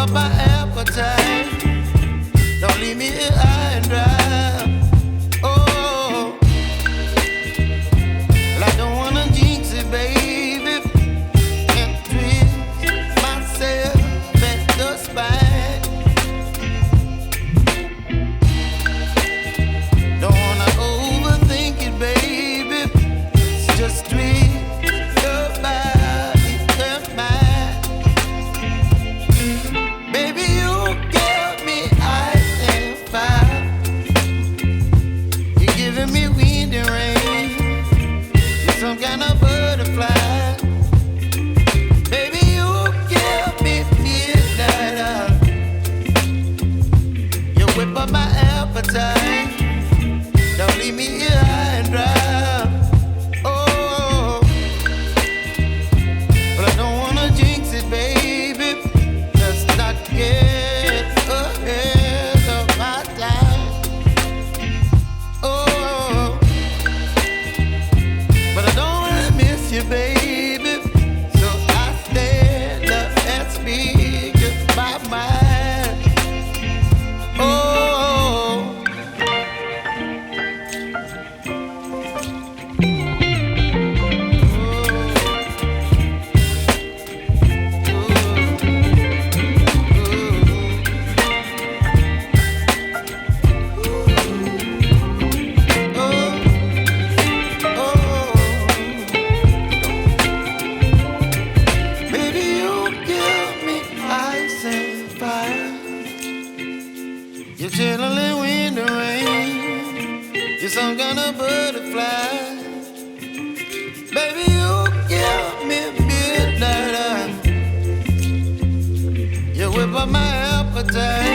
up my appetite. Don't leave me here high and dry. Oh, well, I don't wanna jinx it, baby. Can't twist myself at the spine. Don't wanna overthink it, baby. It's just twist your body and mine. Baby, you give me ice and fire. You're giving me wind and rain. You're some kind of butterfly. Baby, you give me midnight. You whip up my appetite. Don't leave me here high and dry. Oh, but I don't wanna jinx it, baby. Let's not get ahead of my time. Oh, but I don't wanna miss you, baby. So I stand up and speak my mind. Oh. Baby, you give me ice and fire. You're chilling wind and rain. You're some kind of butterfly. Baby, you give me midnight. You whip up my appetite.